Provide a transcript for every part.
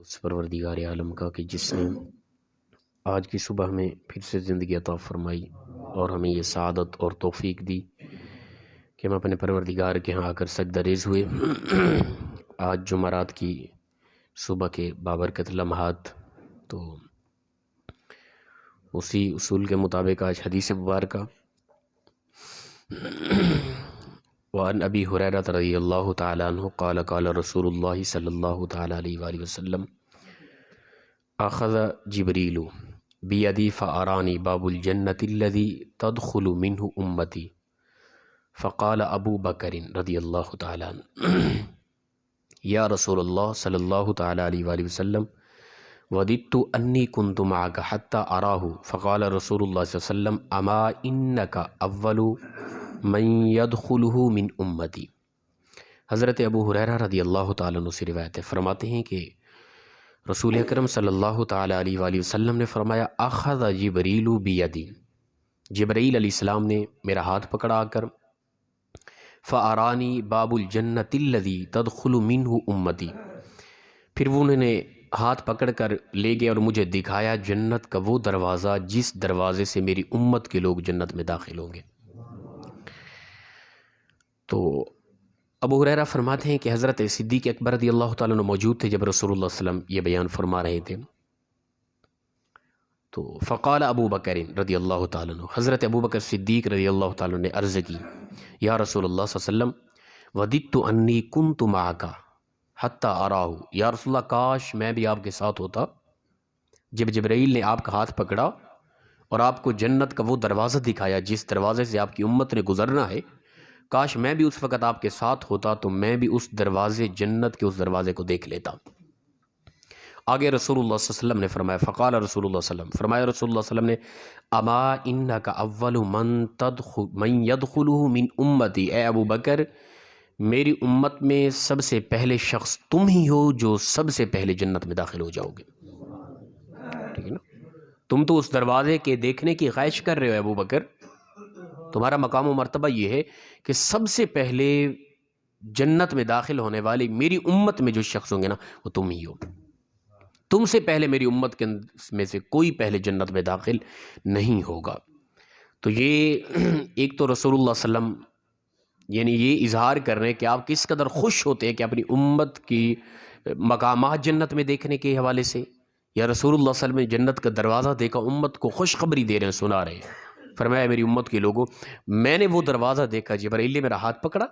اس پروردگار عالم کا کہ جس نے آج کی صبح ہمیں پھر سے زندگی عطا فرمائی اور ہمیں یہ سعادت اور توفیق دی کہ ہم اپنے پروردگار کے ہاں آ کر سجدہ ریز ہوئے۔ آج جمعرات کی صبح کے بابرکت لمحات، تو اسی اصول کے مطابق آج حدیث مبارکہ وعن ابی ہریرہ رضی اللہ تعالی عنہ قال قال رسول اللہ صلی اللہ تعالی علیہ وآلہ وسلم اخذ جبریل بیدی فارانی باب الجنت الذی تدخل منہ امتی فقال ابو بکر رضی اللہ تعالی عنہ یا رسول اللہ صلی اللہ تعالی علیہ وآلہ وسلم وددت انی کنت معک حتی اراہ فقال رسول اللہ صلی اللہ علیہ وسلم اما انک اول من یدخلہ من امتی۔ حضرت ابو ہریرہ رضی اللہ تعالیٰ عنہ سے روایت ہے، فرماتے ہیں کہ رسول اکرم صلی اللہ تعالیٰ علیہ وآلہ وسلم نے فرمایا اخذ جبریل بیدی، جبرائیل علیہ السلام نے میرا ہاتھ پکڑا آ کر، فارانی باب الجنت الذی تدخل منہ امتی، پھر وہ انہوں نے ہاتھ پکڑ کر لے گئے اور مجھے دکھایا جنت کا وہ دروازہ جس دروازے سے میری امت کے لوگ جنت میں داخل ہوں گے۔ تو ابو ہریرہ فرماتے ہیں کہ حضرت صدیق اکبر رضی اللہ تعالیٰ عنہ موجود تھے جب رسول اللہ صلی اللہ علیہ وسلم یہ بیان فرما رہے تھے۔ تو فقال ابو بکر رضی اللہ تعالیٰ عنہ، حضرت ابو بکر صدیق رضی اللہ تعالیٰ عنہ نے عرض کی یا رسول اللہ صلی اللہ علیہ وسلم وددت انی کنت معک حتی اراہ، یا رسول اللہ کاش میں بھی آپ کے ساتھ ہوتا۔ جب جبرائیل نے آپ کا ہاتھ پکڑا اور آپ کو جنت کا وہ دروازہ دکھایا جس دروازے سے آپ کی امت نے گزرنا ہے، کاش میں بھی اس وقت آپ کے ساتھ ہوتا تو میں بھی اس دروازے جنت کے اس دروازے کو دیکھ لیتا۔ آگے رسول اللہ صلی اللہ علیہ وسلم نے فرمایا فقال رسول اللہ صلی اللہ علیہ وسلم، فرمایا رسول اللہ صلی اللہ علیہ وسلم نے اما انک اول من یدخلہ من امتی، اے ابو بکر میری امت میں سب سے پہلے شخص تم ہی ہو جو سب سے پہلے جنت میں داخل ہو جاؤ گے۔ ٹھیک ہے نا، تم تو اس دروازے کے دیکھنے کی خواہش کر رہے ہو ابو بکر، تمہارا مقام و مرتبہ یہ ہے کہ سب سے پہلے جنت میں داخل ہونے والی میری امت میں جو شخص ہوں گے نا وہ تم ہی ہو، تم سے پہلے میری امت کے میں سے کوئی پہلے جنت میں داخل نہیں ہوگا۔ تو یہ ایک تو رسول اللہ صلی اللہ علیہ وسلم یعنی یہ اظہار کر رہے ہیں کہ آپ کس قدر خوش ہوتے ہیں کہ اپنی امت کی مقامات جنت میں دیکھنے کے حوالے سے، یا رسول اللہ صلی اللہ علیہ وسلم نے جنت کا دروازہ دیکھا، امت کو خوشخبری دے رہے ہیں، سنا رہے ہیں۔ فرمایا میری امت کے لوگوں میں نے وہ دروازہ دیکھا، جبرائیل نے میرا ہاتھ پکڑا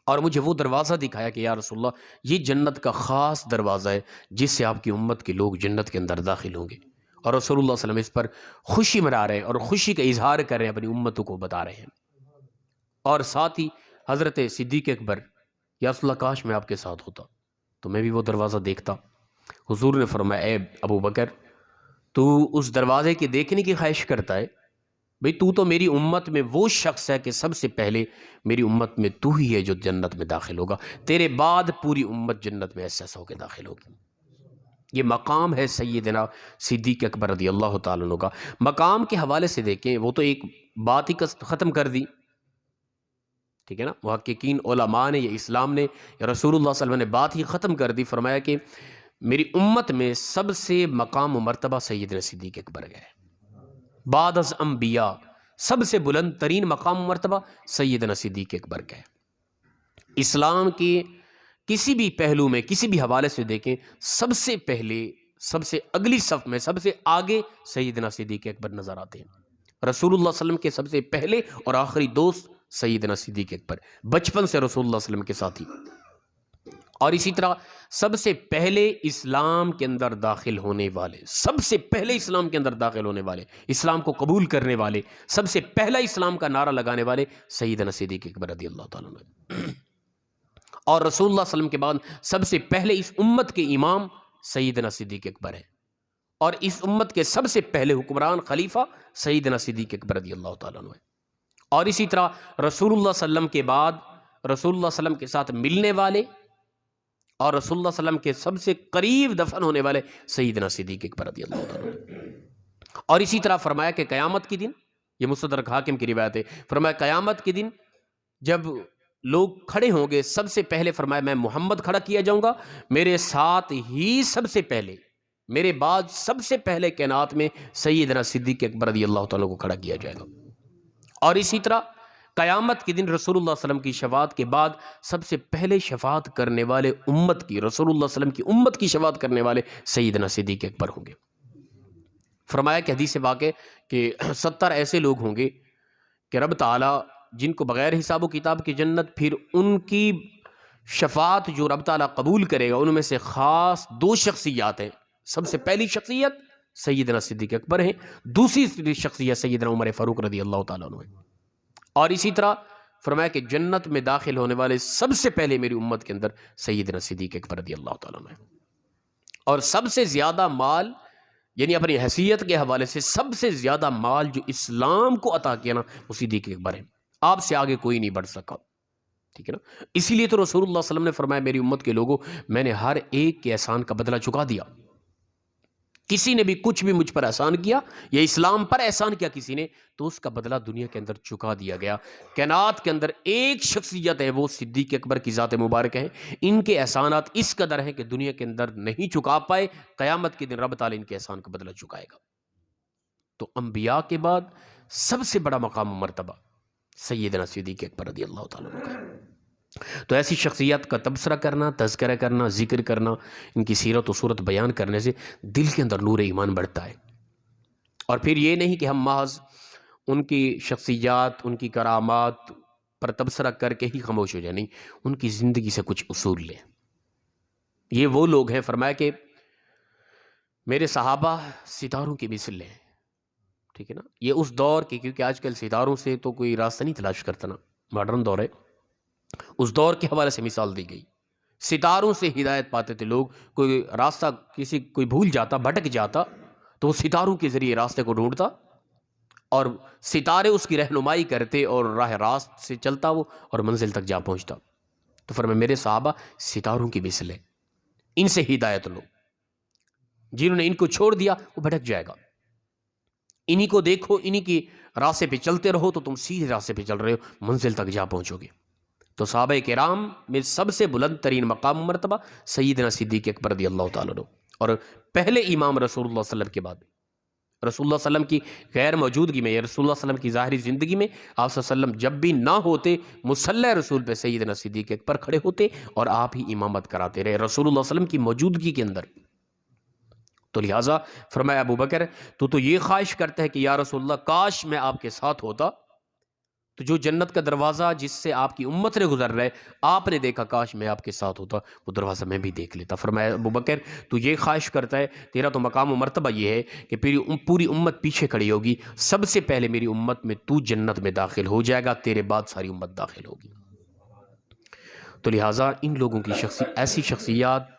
اور مجھے وہ دروازہ دکھایا کہ یا رسول اللہ یہ جنت کا خاص دروازہ ہے جس سے آپ کی امت کے لوگ جنت کے اندر داخل ہوں گے، اور رسول اللہ صلی اللہ علیہ وسلم اس پر خوشی منا رہے ہیں اور خوشی کا اظہار کر رہے ہیں، اپنی امتوں کو بتا رہے ہیں۔ اور ساتھ ہی حضرت صدیق اکبر، یا رسول اللہ کاش میں آپ کے ساتھ ہوتا تو میں بھی وہ دروازہ دیکھتا۔ حضور نے فرمایا اے ابو بکر تو اس دروازے کے دیکھنے کی خواہش کرتا ہے، بھئی تو میری امت میں وہ شخص ہے کہ سب سے پہلے میری امت میں تو ہی ہے جو جنت میں داخل ہوگا، تیرے بعد پوری امت جنت میں ایسا ہو کے داخل ہوگی۔ یہ مقام ہے سیدنا صدیق اکبر رضی اللہ تعالیٰ عنہ کا۔ مقام کے حوالے سے دیکھیں، وہ تو ایک بات ہی ختم کر دی، ٹھیک ہے نا، محققین علماء نے یا اسلام نے یا رسول اللہ صلی اللہ علیہ وسلم نے بات ہی ختم کر دی، فرمایا کہ میری امت میں سب سے مقام و مرتبہ سیدنا صدیق اکبر گئے، بعد از انبیاء سب سے بلند ترین مقام و مرتبہ سیدنا صدیق اکبر گئے۔ اسلام کے کسی بھی پہلو میں کسی بھی حوالے سے دیکھیں، سب سے پہلے سب سے اگلی صف میں سب سے آگے سیدنا صدیق اکبر نظر آتے ہیں۔ رسول اللہ صلی اللہ علیہ وسلم کے سب سے پہلے اور آخری دوست سیدنا صدیق اکبر، بچپن سے رسول اللہ صلی اللہ علیہ وسلم کے ساتھی، اور اسی طرح سب سے پہلے اسلام کے اندر داخل ہونے والے، سب سے پہلے اسلام کے اندر داخل ہونے والے، اسلام کو قبول کرنے والے، سب سے پہلا اسلام کا نعرہ لگانے والے سیدنا صدیق اکبر رضی اللہ تعالیٰ عنہ، اور رسول اللہ صلی اللہ علیہ وسلم کے بعد سب سے پہلے اس امت کے امام سیدنا صدیق اکبر ہے، اور اس امت کے سب سے پہلے حکمران خلیفہ سیدنا صدیق اکبر رضی اللہ تعالیٰ عنہ ہے۔ اور اسی طرح رسول اللہ صلی اللہ علیہ وسلم کے بعد رسول اللہ صلی اللہ علیہ وسلم کے ساتھ ملنے والے اور رسول اللہ صلی اللہ علیہ وسلم کے سب سے قریب دفن ہونے والے سیدنا صدیق اکبر رضی اللہ تعالیٰ عنہ۔ اور اسی طرح فرمایا کہ قیامت کے دن، یہ مستدرک حاکم کی روایت ہے، فرمایا قیامت کے دن جب لوگ کھڑے ہوں گے سب سے پہلے فرمایا میں محمد کھڑا کیا جاؤں گا، میرے ساتھ ہی سب سے پہلے، میرے بعد سب سے پہلے کائنات میں سیدنا صدیق اکبر رضی اللہ تعالیٰ کو کھڑا کیا جائے گا۔ اور اسی طرح قیامت کے دن رسول اللہ صلی اللہ علیہ وسلم کی شفاعت کے بعد سب سے پہلے شفاعت کرنے والے امت کی، رسول اللہ صلی اللہ علیہ وسلم کی امت کی شفاعت کرنے والے سیدنا صدیق اکبر ہوں گے۔ فرمایا کہ حدیث واقع کہ 70 ایسے لوگ ہوں گے کہ رب تعالیٰ جن کو بغیر حساب و کتاب کی جنت، پھر ان کی شفاعت جو رب تعالیٰ قبول کرے گا ان میں سے خاص 2 شخصیات ہیں۔ سب سے پہلی شخصیت سیدنا صدیق اکبر ہیں، دوسری شخصیت سیدنا عمر فاروق رضی اللہ تعالیٰ عنہ ہیں۔ اور اسی طرح فرمایا کہ جنت میں داخل ہونے والے سب سے پہلے میری امت کے اندر سیدنا صدیق اکبر رضی اللہ تعالیٰ عنہ ہیں۔ اور سب سے زیادہ مال، یعنی اپنی حیثیت کے حوالے سے سب سے زیادہ مال جو اسلام کو عطا کیا نا، وہ صدیق اکبر ہے۔ آپ سے آگے کوئی نہیں بڑھ سکا، ٹھیک ہے نا۔ اسی لیے تو رسول اللہ صلی اللہ علیہ وسلم نے فرمایا میری امت کے لوگوں، میں نے ہر ایک کے احسان کا بدلہ چکا دیا۔ کسی نے بھی کچھ بھی مجھ پر احسان کیا یا اسلام پر احسان کیا کسی نے، تو اس کا بدلہ دنیا کے اندر چکا دیا گیا۔ کائنات کے اندر ایک شخصیت ہے، وہ صدیق اکبر کی ذات مبارک ہے۔ ان کے احسانات اس قدر ہیں کہ دنیا کے اندر نہیں چکا پائے، قیامت کے دن رب تعالیٰ ان کے احسان کا بدلہ چکائے گا۔ تو انبیاء کے بعد سب سے بڑا مقام و مرتبہ سیدنا صدیق اکبر رضی اللہ تعالیٰ عنہ کا ہے۔ تو ایسی شخصیات کا تبصرہ کرنا، تذکرہ کرنا، ذکر کرنا، ان کی سیرت و صورت بیان کرنے سے دل کے اندر نور ایمان بڑھتا ہے۔ اور پھر یہ نہیں کہ ہم محض ان کی شخصیات، ان کی کرامات پر تبصرہ کر کے ہی خاموش ہو جائیں، نہیں، ان کی زندگی سے کچھ اصول لیں۔ یہ وہ لوگ ہیں، فرمایا کہ میرے صحابہ ستاروں کی مثل ہیں، ٹھیک ہے نا۔ یہ اس دور کے، کیونکہ آج کل ستاروں سے تو کوئی راستہ نہیں تلاش کرتا نا، ماڈرن دور ہے، اس دور کے حوالے سے مثال دی گئی۔ ستاروں سے ہدایت پاتے تھے لوگ، کوئی راستہ کوئی بھول جاتا، بھٹک جاتا، تو وہ ستاروں کے ذریعے راستے کو ڈھونڈتا اور ستارے اس کی رہنمائی کرتے اور راہ راست سے چلتا وہ اور منزل تک جا پہنچتا۔ تو فرمایا میرے صحابہ ستاروں کی مثل ہے، ان سے ہدایت لو۔ جنہوں نے ان کو چھوڑ دیا وہ بھٹک جائے گا۔ انہی کو دیکھو، انہی کی راستے پہ چلتے رہو تو تم سیدھے راستے پہ چل رہے ہو، منزل تک جا پہنچو گے۔ تو صحابہ کرام میں سب سے بلند ترین مقام مرتبہ سیدنا صدیق اکبر رضی اللہ تعالیٰ عنہ، اور پہلے امام رسول اللہ صلی اللہ علیہ وسلم کے بعد رسول اللہ صلی اللہ علیہ وسلم کی غیر موجودگی میں یا رسول اللہ صلی اللہ علیہ وسلم کی ظاہری زندگی میں آپ صلی اللہ علیہ وسلم جب بھی نہ ہوتے، مصلی رسول پہ سیدنا صدیق اکبر کھڑے ہوتے اور آپ ہی امامت کراتے رہے رسول اللہ صلی اللہ علیہ وسلم کی موجودگی کے اندر۔ تو لہٰذا فرمایا ابو بکر تو یہ خواہش کرتا ہے کہ یا رسول اللہ کاش میں آپ کے ساتھ ہوتا، تو جو جنت کا دروازہ جس سے آپ کی امت نے گزر رہے آپ نے دیکھا، کاش میں آپ کے ساتھ ہوتا، وہ دروازہ میں بھی دیکھ لیتا۔ فرمایا ابو بکر تو یہ خواہش کرتا ہے، تیرا تو مقام و مرتبہ یہ ہے کہ پوری امت پیچھے کھڑی ہوگی، سب سے پہلے میری امت میں تو جنت میں داخل ہو جائے گا، تیرے بعد ساری امت داخل ہوگی۔ تو لہٰذا ان لوگوں کی ایسی شخصیات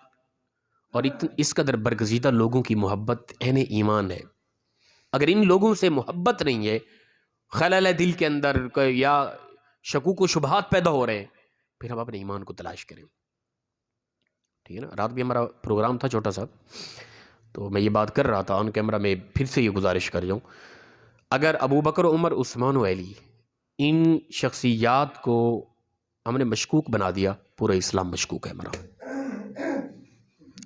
اور اس قدر برگزیدہ لوگوں کی محبت عین ایمان ہے۔ اگر ان لوگوں سے محبت نہیں ہے، خلل ہے دل کے اندر یا شکوک و شبہات پیدا ہو رہے ہیں، پھر ہم اپنے ایمان کو تلاش کریں، ٹھیک ہے نا۔ رات بھی ہمارا پروگرام تھا چھوٹا سا، تو میں یہ بات کر رہا تھا آن کیمرہ میں، پھر سے یہ گزارش کر جاؤں، اگر ابو بکر و عمر عثمان و علی ان شخصیات کو ہم نے مشکوک بنا دیا، پورا اسلام مشکوک ہے ہمارا۔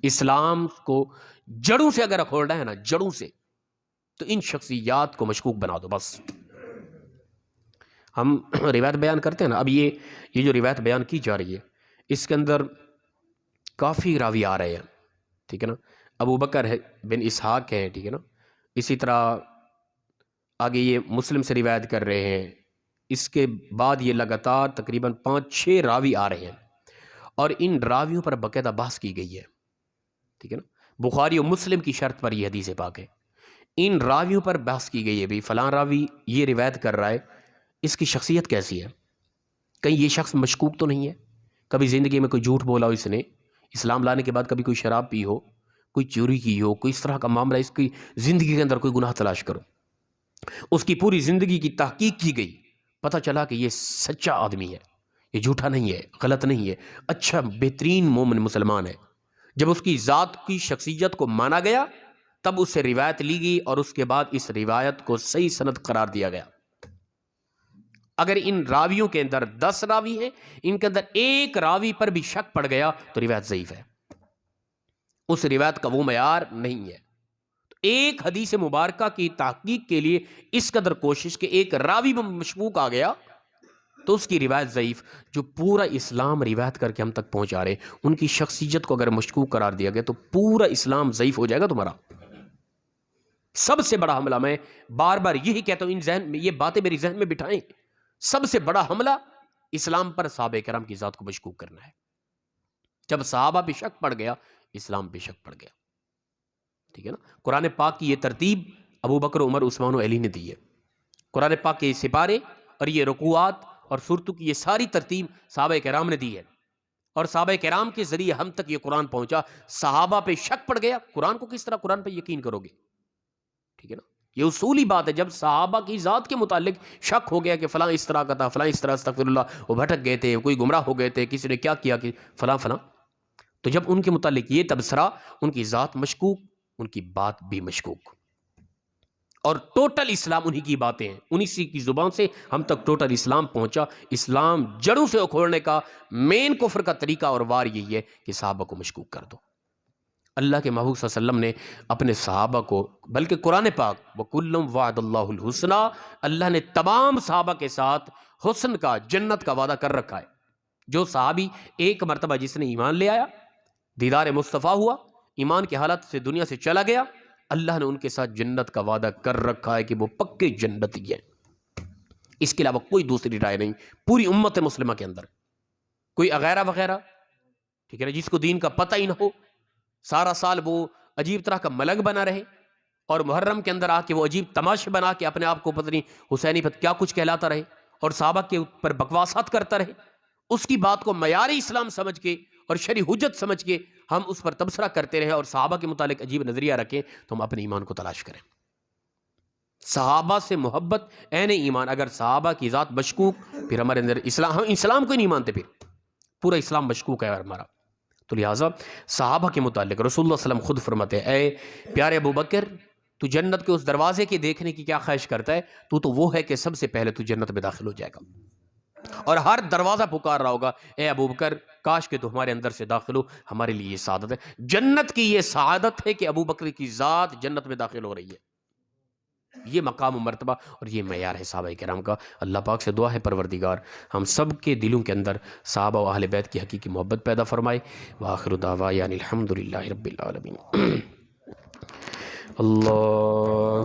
اسلام کو جڑوں سے اگر کھولنا ہے نا، جڑوں سے، تو ان شخصیات کو مشکوک بنا دو بس۔ ہم روایت بیان کرتے ہیں نا، اب یہ جو روایت بیان کی جا رہی ہے اس کے اندر کافی راوی آ رہے ہیں، ٹھیک ہے نا۔ ابو بکر بن اسحاق ہیں، ٹھیک ہے نا۔ اسی طرح آگے یہ مسلم سے روایت کر رہے ہیں، اس کے بعد یہ لگاتار تقریباً 5-6 راوی آ رہے ہیں، اور ان راویوں پر باقاعدہ بحث کی گئی ہے، ٹھیک ہے نا۔ بخاری و مسلم کی شرط پر یہ حدیث پاک ہے، ان راویوں پر بحث کی گئی ہے، بھی فلاں راوی یہ روایت کر رہا ہے، اس کی شخصیت کیسی ہے، کہیں یہ شخص مشکوک تو نہیں ہے، کبھی زندگی میں کوئی جھوٹ بولا ہو اس نے، اسلام لانے کے بعد کبھی کوئی شراب پی ہو، کوئی چوری کی ہو، کوئی اس طرح کا معاملہ، اس کی زندگی کے اندر کوئی گناہ تلاش کرو، اس کی پوری زندگی کی تحقیق کی گئی، پتہ چلا کہ یہ سچا آدمی ہے، یہ جھوٹا نہیں ہے، غلط نہیں ہے، اچھا بہترین مومن مسلمان ہے۔ جب اس کی ذات کی شخصیت کو مانا گیا تب اس سے روایت لی گئی، اور اس کے بعد اس روایت کو صحیح سند قرار دیا گیا۔ اگر ان راویوں کے اندر 10 راوی ہیں، ان کے اندر ایک راوی پر بھی شک پڑ گیا تو روایت ضعیف ہے، اس روایت کا وہ معیار نہیں ہے۔ ایک حدیث مبارکہ کی تحقیق کے لیے اس قدر کوشش کہ ایک راوی میں مشکوک آ گیا تو اس کی روایت ضعیف۔ جو پورا اسلام روایت کر کے ہم تک پہنچا رہے، ان کی شخصیت کو اگر مشکوک قرار دیا گیا تو پورا اسلام ضعیف ہو جائے گا تمہارا۔ سب سے بڑا حملہ، میں بار بار یہی کہتا ہوں، ان ذہن میں یہ باتیں میری ذہن میں بٹھائیں، سب سے بڑا حملہ اسلام پر صحابہ کرام کی ذات کو مشکوک کرنا ہے۔ جب صحابہ پہ شک پڑ گیا، اسلام پہ شک پڑ گیا، ٹھیک ہے نا۔ قرآن پاک کی یہ ترتیب ابو بکر، عمر، عثمان و علی نے دی ہے۔ قرآن پاک کے یہ سپارے اور یہ رکوعات اور سورتوں کی یہ ساری ترتیب صحابہ کرام نے دی ہے، اور صحابہ کرام کے ذریعے ہم تک یہ قرآن پہنچا۔ صحابہ پہ شک پڑ گیا، قرآن کو کس طرح قرآن پہ یقین کرو گے؟ ٹھیک ہے نا، یہ اصولی بات ہے۔ جب صحابہ کی ذات کے متعلق شک ہو گیا کہ فلاں اس طرح کا تھا، فلاں اس طرح، استغفر اللہ، وہ بھٹک گئے تھے، کوئی گمراہ ہو گئے تھے، کسی نے کیا کیا کہ فلاں فلاں، تو جب ان کے متعلق یہ تبصرہ، ان کی ذات مشکوک، ان کی بات بھی مشکوک، اور ٹوٹل اسلام انہی کی باتیں ہیں، انہی کی زبان سے ہم تک ٹوٹل اسلام پہنچا۔ اسلام جڑوں سے اکھوڑنے کا مین کفر کا طریقہ اور وار یہی ہے کہ صحابہ کو مشکوک کر دو۔ اللہ کے محبوب صلی اللہ علیہ وسلم نے اپنے صحابہ کو، بلکہ قرآن پاک وَكُلٌّ وَعَدَ اللَّهُ الْحُسْنَى، اللہ نے تمام صحابہ کے ساتھ حسن کا، جنت کا وعدہ کر رکھا ہے۔ جو صحابی ایک مرتبہ جس نے ایمان لے آیا، دیدار مصطفیٰ ہوا، ایمان کی حالت سے دنیا سے چلا گیا، اللہ نے ان کے ساتھ جنت کا وعدہ کر رکھا ہے کہ وہ پکے جنتی ہیں۔ اس کے علاوہ کوئی دوسری رائے نہیں پوری امت مسلمہ کے اندر۔ کوئی اغیرہ وغیرہ، ٹھیک ہے نا، جس کو دین کا پتہ ہی نہ ہو، سارا سال وہ عجیب طرح کا ملک بنا رہے، اور محرم کے اندر آ کے وہ عجیب تماشے بنا کے اپنے آپ کو پتہ نہیں حسینی پت کیا کچھ کہلاتا رہے، اور صحابہ کے اوپر بکواسات کرتا رہے، اس کی بات کو معیار اسلام سمجھ کے اور شرعی حجت سمجھ کے ہم اس پر تبصرہ کرتے رہے اور صحابہ کے متعلق عجیب نظریہ رکھیں، تو ہم اپنے ایمان کو تلاش کریں۔ صحابہ سے محبت عین ایمان۔ اگر صحابہ کی ذات مشکوک، پھر ہمارے اندر اسلام، ہم اسلام کو ہی نہیں مانتے، پھر پورا اسلام مشکوک ہے ہمارا۔ تو لہٰذا صحابہ کے متعلق رسول اللہ صلی اللہ علیہ وسلم خود فرماتے ہیں، اے پیارے ابو بکر، تو جنت کے اس دروازے کے دیکھنے کی کیا خواہش کرتا ہے؟ تو وہ ہے کہ سب سے پہلے تو جنت میں داخل ہو جائے گا، اور ہر دروازہ پکار رہا ہوگا، اے ابو بکر کاش کہ تو ہمارے اندر سے داخل ہو، ہمارے لیے یہ سعادت ہے۔ جنت کی یہ سعادت ہے کہ ابو بکر کی ذات جنت میں داخل ہو رہی ہے۔ یہ مقام و مرتبہ اور یہ معیار ہے صحابہ کرام کا۔ اللہ پاک سے دعا ہے پروردگار ہم سب کے دلوں کے اندر صحابہ و اہل بیت کی حقیقی محبت پیدا فرمائے۔ وآخر دعوانا الحمدللہ رب العالمین۔ اللہ